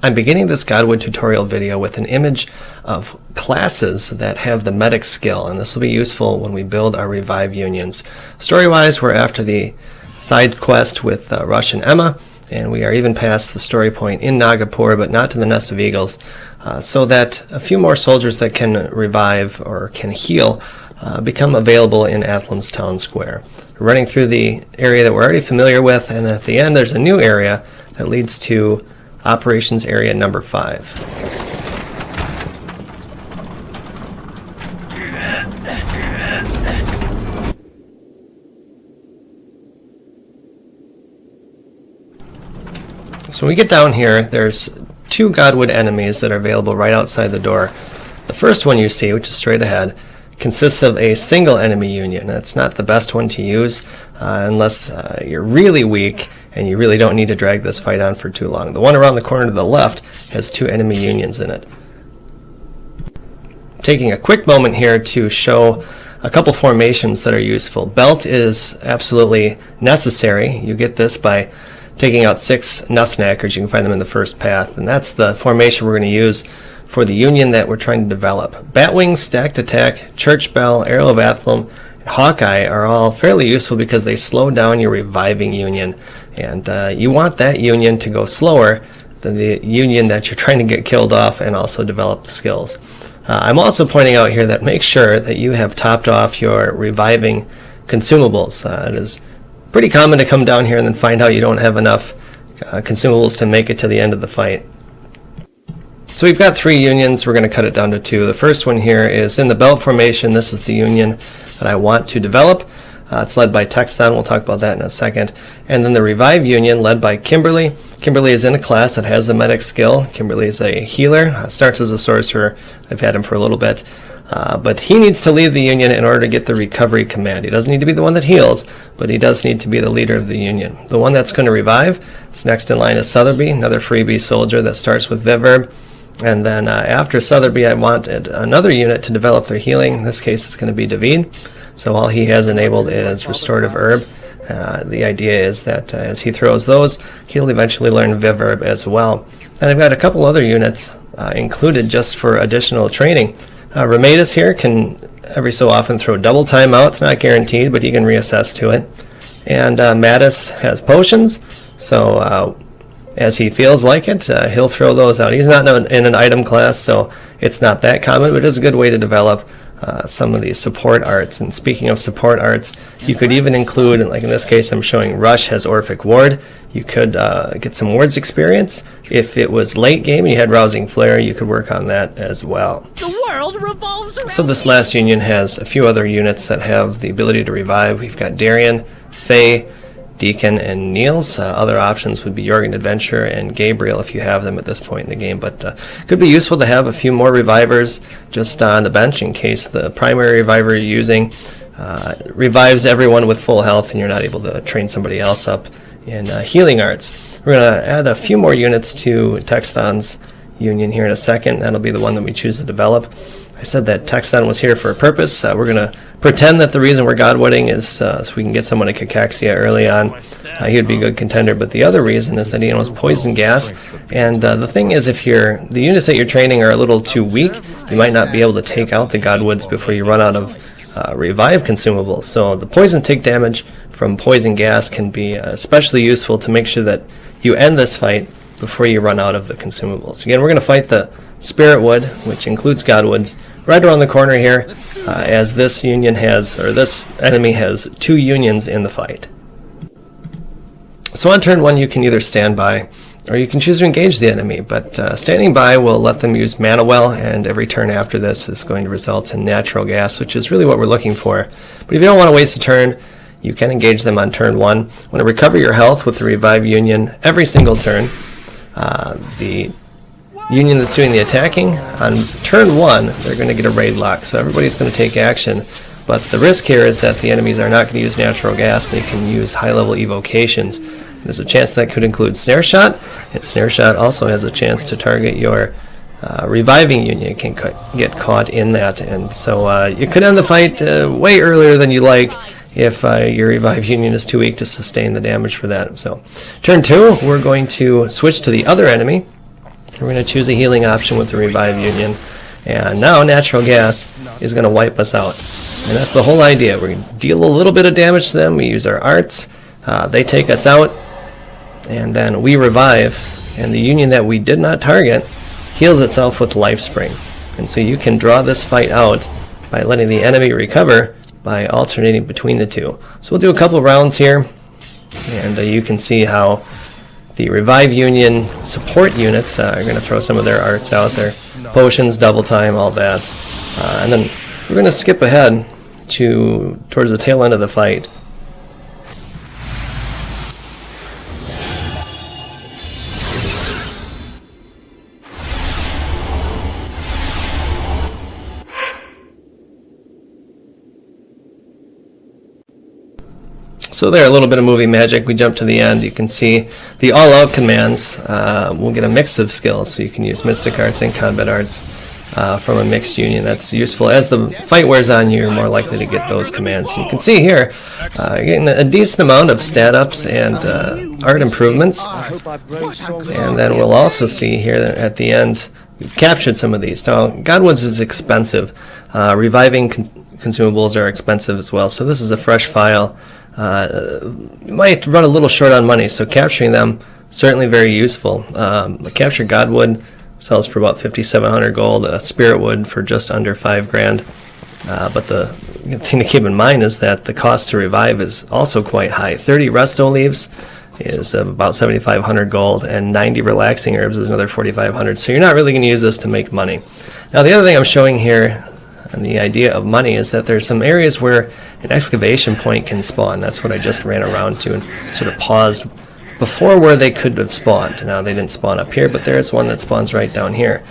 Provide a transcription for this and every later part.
I'm beginning this Godwood tutorial video with an image of classes that have the medic skill, and this will be useful when we build our revive unions. Story-wise, we're after the side quest with Rush and Emma, and we are even past the story point in Nagapur, but not to the Nest of Eagles, so that a few more soldiers that can revive or can heal become available in Athlum's town square. We're running through the area that we're already familiar with, and at the end there's a new area that leads to Operations Area number 5. So when we get down here, there's 2 Godwood enemies that are available right outside the door. The first one you see, which is straight ahead, consists of a single enemy union. That's not the best one to use unless you're really weak and you really don't need to drag this fight on for too long. The one around the corner to the left has 2 enemy unions in it. Taking a quick moment here to show a couple formations that are useful. Belt is absolutely necessary. You get this by taking out 6 Nussknackers. You can find them in the first path, and that's the formation we're going to use for the union that we're trying to develop. Batwing, Stacked Attack, Church Bell, Arrow of Athlum, and Hawkeye are all fairly useful because they slow down your reviving union, and you want that union to go slower than the union that you're trying to get killed off and also develop the skills. I'm also pointing out here that make sure that you have topped off your reviving consumables. It is pretty common to come down here and then find out you don't have enough consumables to make it to the end of the fight. So we've got 3 unions. We're going to cut it down to 2. The first one here is in the belt formation. This is the union that I want to develop. It's led by Texton. We'll talk about that in a second. And then the revive union led by Kimberly. Kimberly is in a class that has the medic skill. Kimberly is a healer. Starts as a sorcerer. I've had him for a little bit. But he needs to lead the union in order to get the recovery command. He doesn't need to be the one that heals, but he does need to be the leader of the union. The one that's going to revive is next in line is Sotheby, another freebie soldier that starts with Viverb. And then after Sotheby, I want another unit to develop their healing. In this case, it's going to be David. So all he has enabled is Restorative Herb. The idea is that as he throws those, he'll eventually learn Viverb as well. And I've got a couple other units included just for additional training. Rematus here can every so often throw double timeout. It's not guaranteed, but he can reassess to it. And Mattis has potions, so as he feels like it, he'll throw those out. He's not in an item class, so it's not that common, but it's a good way to develop some of these support arts. And speaking of support arts, you could even include, like in this case I'm showing Rush has Orphic Ward. You could get some wards experience. If it was late game and you had Rousing Flare, you could work on that as well. The world revolves around So this last union has a few other units that have the ability to revive. We've got Darian, Faye, Deacon, and Niels. Other options would be Jorgen Adventure and Gabriel if you have them at this point in the game, but could be useful to have a few more revivers just on the bench in case the primary reviver you're using revives everyone with full health and you're not able to train somebody else up in healing arts. We're going to add a few more units to Texton's union here in a second. That'll be the one that we choose to develop. I said that Texton was here for a purpose. We're going to pretend that the reason we're Godwooding is so we can get someone to Cacaxia early on. He would be a good contender, but the other reason is that he knows poison gas. And the thing is, if the units that you're training are a little too weak, you might not be able to take out the Godwoods before you run out of revive consumables. So the poison tick damage from poison gas can be especially useful to make sure that you end this fight before you run out of the consumables. Again, we're going to fight the Spirit Wood, which includes Godwoods, right around the corner here, as this union has, or this enemy has 2 unions in the fight. So on turn 1, you can either stand by, or you can choose to engage the enemy, but standing by will let them use Mana Well, and every turn after this is going to result in natural gas, which is really what we're looking for. But if you don't want to waste a turn, you can engage them on turn 1. Want to recover your health with the Revive Union every single turn. The union that's doing the attacking, on turn 1, they're going to get a raid lock, so everybody's going to take action. But the risk here is that the enemies are not going to use natural gas. They can use high-level evocations. There's a chance that could include Snare Shot, and Snare Shot also has a chance to target your reviving union. Can get caught in that, and so you could end the fight way earlier than you like if your revive union is too weak to sustain the damage for that. So turn 2, we're going to switch to the other enemy. We're going to choose a healing option with the Revive Union. And now natural gas is going to wipe us out. And that's the whole idea. We're going to deal a little bit of damage to them. We use our arts. They take us out. And then we revive. And the union that we did not target heals itself with Life Spring. And so you can draw this fight out by letting the enemy recover by alternating between the two. So we'll do a couple rounds here. And you can see how the Revive Union support units are going to throw some of their arts out there. Potions, double time, all that. And then we're going to skip ahead towards the tail end of the fight. So there, a little bit of movie magic. We jump to the end. You can see the all-out commands. We'll get a mix of skills, so you can use Mystic Arts and Combat Arts from a mixed union. That's useful. As the fight wears on, you're more likely to get those commands. So you can see here, you're getting a decent amount of stat ups and art improvements. And then we'll also see here that at the end, we've captured some of these. Now, Godwoods is expensive. Reviving consumables are expensive as well. So this is a fresh file. You might run a little short on money, so capturing them certainly very useful. The captured Godwood sells for about 5,700 gold, a Spirit Wood for just under 5 grand. But the thing to keep in mind is that the cost to revive is also quite high. 30 resto leaves is about 7,500 gold, and 90 relaxing herbs is another 4,500. So you're not really going to use this to make money. Now the other thing I'm showing here, and the idea of money, is that there's some areas where an excavation point can spawn. That's what I just ran around to and sort of paused before where they could have spawned. Now they didn't spawn up here, but there's one that spawns right down here.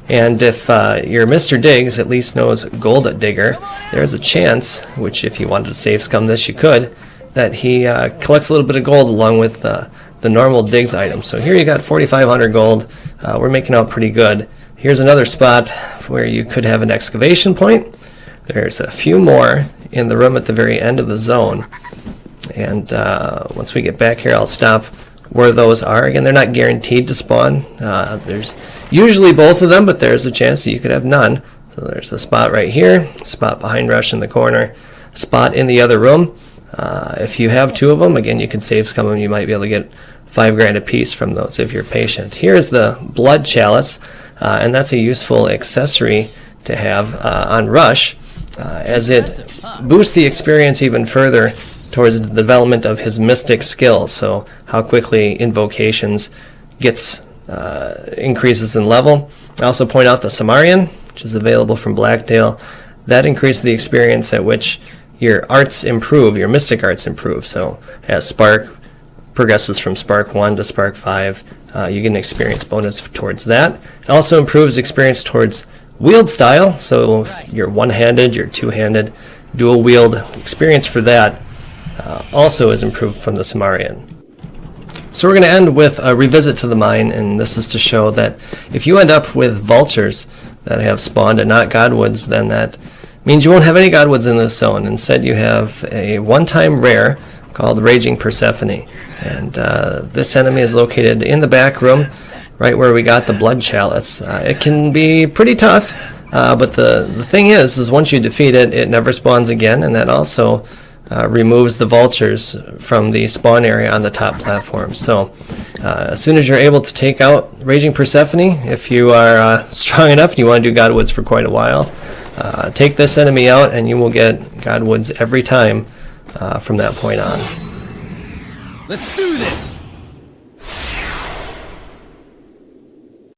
And if your Mr. Diggs at least knows Gold Digger, there's a chance, which if you wanted to save scum this you could, that he collects a little bit of gold along with the normal Diggs items. So here you got 4,500 gold. We're making out pretty good. Here's another spot where you could have an excavation point. There's a few more in the room at the very end of the zone. And once we get back here, I'll stop where those are. Again, they're not guaranteed to spawn. There's usually both of them, but there's a chance that you could have none. So there's a spot right here, a spot behind Rush in the corner, a spot in the other room. If you have 2 of them, again, you can save scum them. You might be able to get 5 grand a piece from those if you're patient. Here's the Blood Chalice. And that's a useful accessory to have on Rush, as it boosts the experience even further towards the development of his mystic skills. So how quickly invocations increases in level. I also point out the Samarian, which is available from Blacktail. That increases the experience at which your arts improve, your mystic arts improve. So as Spark progresses from Spark 1 to Spark 5, you get an experience bonus towards that. It also improves experience towards wield style, so your one-handed, your two-handed, dual wield experience for that also is improved from the Samarian. So we're going to end with a revisit to the mine, and this is to show that if you end up with Vultures that have spawned and not Godwoods, then that means you won't have any Godwoods in this zone. Instead, you have a one-time rare called Raging Persephone. And this enemy is located in the back room, right where we got the Blood Chalice. It can be pretty tough, but the thing is once you defeat it, it never spawns again, and that also removes the Vultures from the spawn area on the top platform. So as soon as you're able to take out Raging Persephone, if you are strong enough and you want to do Godwoods for quite a while, take this enemy out and you will get Godwoods every time from that point on. Let's do this!